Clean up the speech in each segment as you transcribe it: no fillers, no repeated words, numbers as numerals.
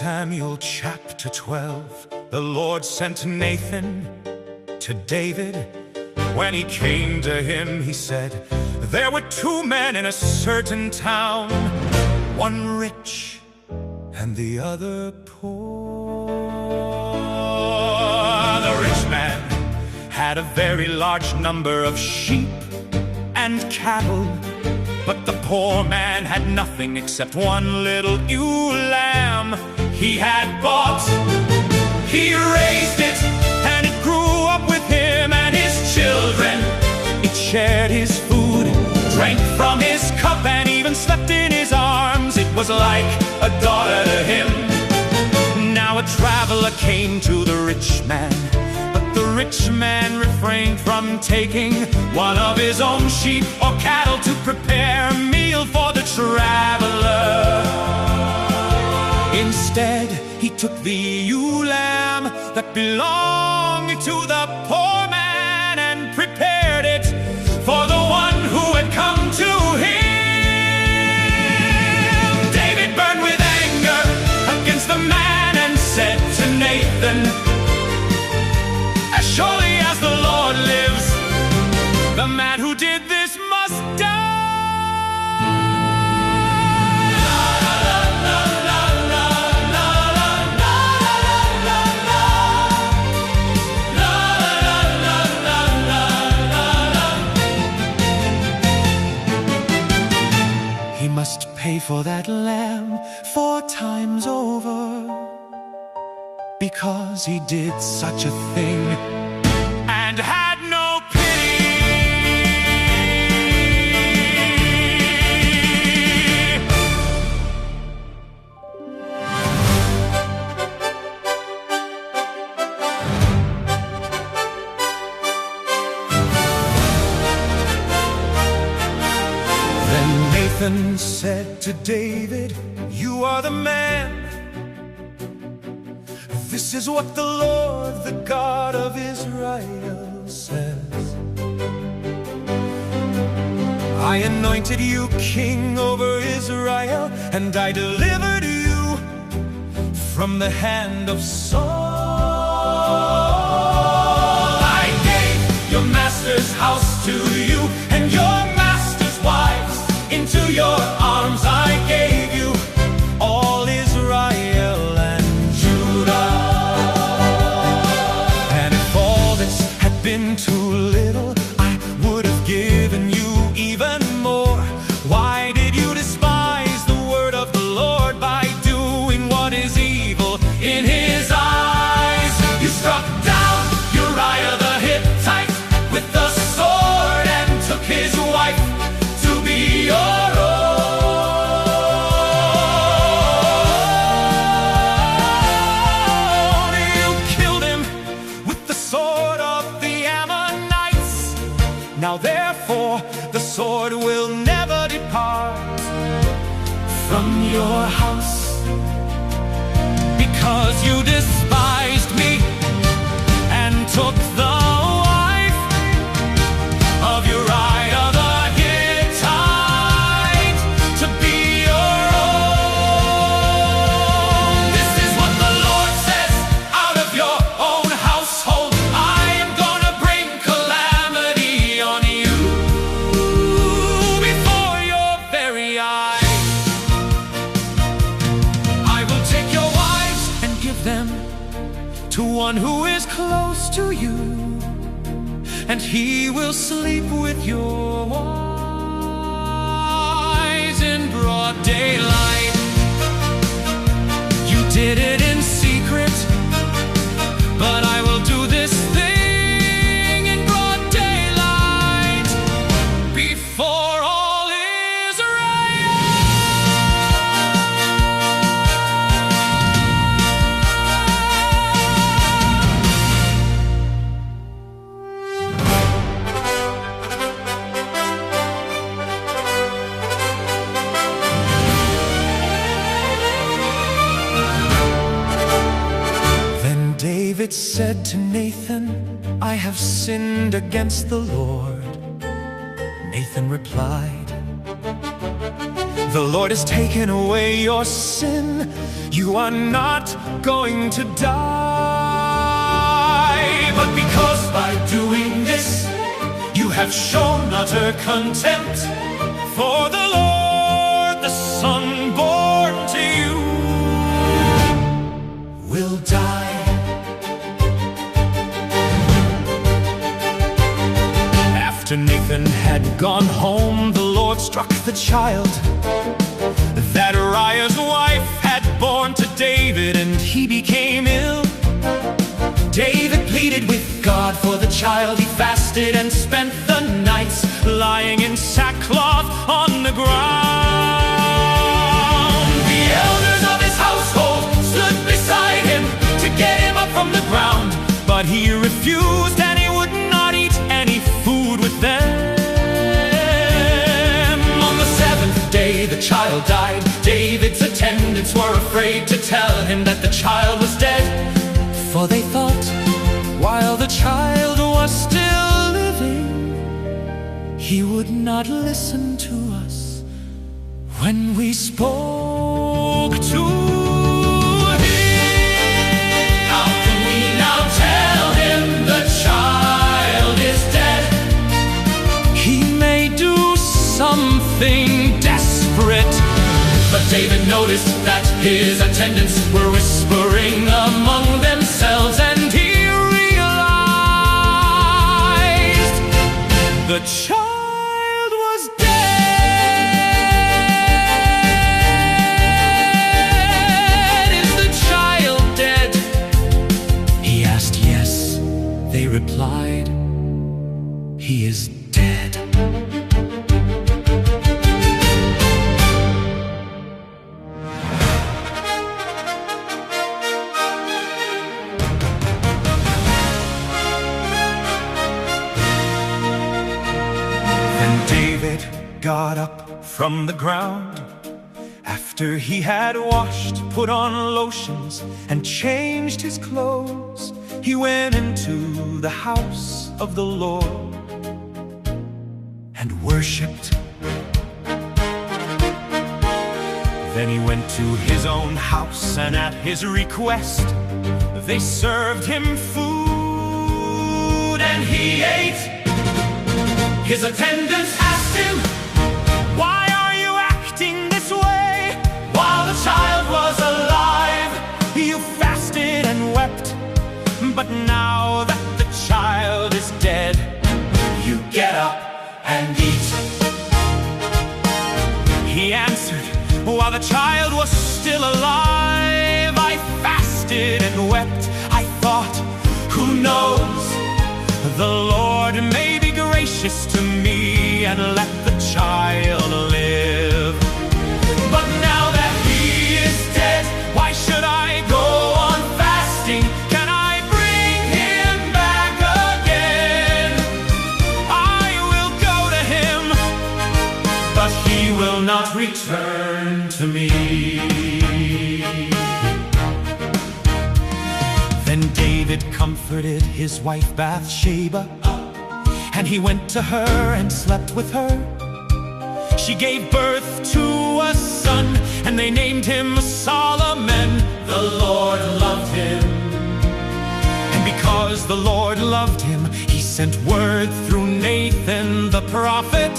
Samuel chapter 12, the Lord sent Nathan to David. When he came to him, he said, there were two men in a certain town, one rich and the other poor. The rich man had a very large number of sheep and cattle, but the poor man had nothing except one little ewe lamb he had bought. He raised it, and it grew up with him and his children. It shared his food, drank from his cup, and even slept in his arms. It was like a daughter to him. Now a traveler came to the rich man, but the rich man refrained from taking one of his own sheep or cattle to prepare a meal for the traveler. Instead, he took the ewe lamb that belonged to the poor man and prepared it for the one who had come to him. David burned with anger against the man and said to Nathan, as surely as the Lord lives, the man who did this must die. He must pay for that lamb 4 times over, because he did such a thing and had no pity. Then Nathan said to David, you are the man. This is what the Lord, the God of Israel, says. I anointed you king over Israel, and I delivered you from the hand of Saul. I gave your master's house to you, and your master's wives into your arms. I gave you all Israel and Judah. Been too little, I would have given you even more. Why did you despise the word of the Lord by doing what is evil in his eyes? You struck down Uriah the Hittite with the sword and took his wife to be your own. You killed him with the sword of now therefore the sword will never depart from your house, because you despised me and took the wife of Uriah the Hittite to be your own. This is what the Lord says, out of your own household I am gonna bring calamity on you before your very eyes. I will take your wives and give them to one who is close to you, and he will sleep with your wives in broad daylight. You did it in secret, but I will do this thing in broad daylight before all Israel. Then David said to Nathan, I have sinned against the Lord. Nathan replied, the Lord has taken away your sin. you are not going to die. But because by doing this you have shown utter contempt for the Lord, the Son born to you will die. After Nathan had gone home, the Lord struck the child that Uriah's wife had born to David, and he became ill. David pleaded with God for the child. He fasted and spent the nights lying in sackcloth on the ground. The elders of his household stood beside him to get him up from the ground, but he refused, and he would not eat any food with them. On the seventh day the child died. David's attendants were afraid to tell him that the child was dead, for they thought while the child was still living, he would not listen to us when we spoke to him. How can we now tell him the child is dead? He may do something desperate. But David noticed that his attendants were whispering among themselves, and he realized the child was dead. Is the child dead? He asked. Yes, they replied. He is dead. David got up from the ground after he had washed, put on lotions, and changed his clothes. He went into the house of the Lord and worshipped. Then he went to his own house, and at his request they served him food, and he ate. His attendants asked him, "Why are you acting this way? While the child was alive, you fasted and wept. But now that the child is dead, you get up and eat." He answered, "While the child was still alive, I fasted and wept. I thought, who knows, the Lord may be gracious to me and let the child live. But now that he is dead, why should I go on fasting? Can I bring him back again? I will go to him, but he will not return to me." Then David comforted his wife Bathsheba, and he went to her and slept with her. She gave birth to a son, and they named him Solomon. The Lord loved him, and because the Lord loved him, he sent word through Nathan the prophet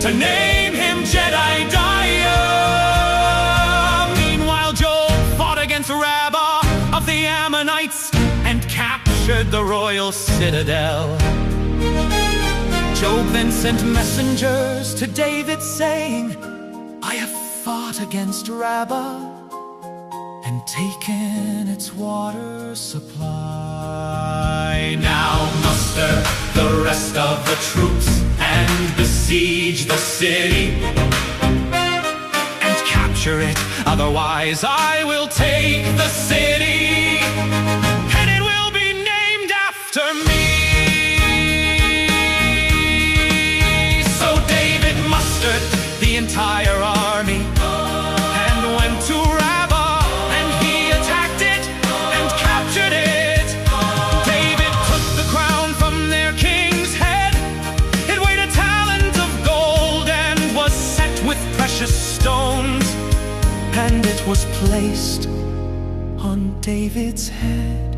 to name him Jedediah. Meanwhile, Job fought against Rabbah of the Ammonites and captured the royal citadel. Job then sent messengers to David saying, "I have fought against Rabbah and taken its water supply. Now muster the rest of the troops and besiege the city and capture it, otherwise I will take the city, and it will be named after me." The entire army and went to Rabbah, and he attacked it and captured it. David took the crown from their king's head. It weighed a talent of gold and was set with precious stones, and it was placed David's head.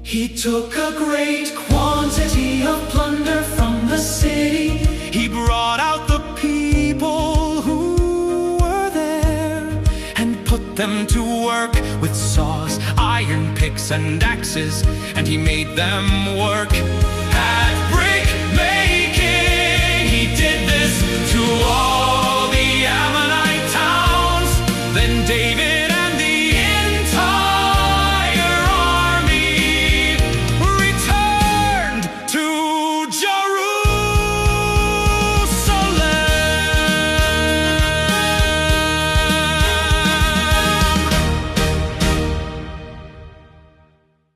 He took a great quantity of plunder from the city. He brought out the people who were there and put them to work with saws, iron picks, and axes, and he made them work at brick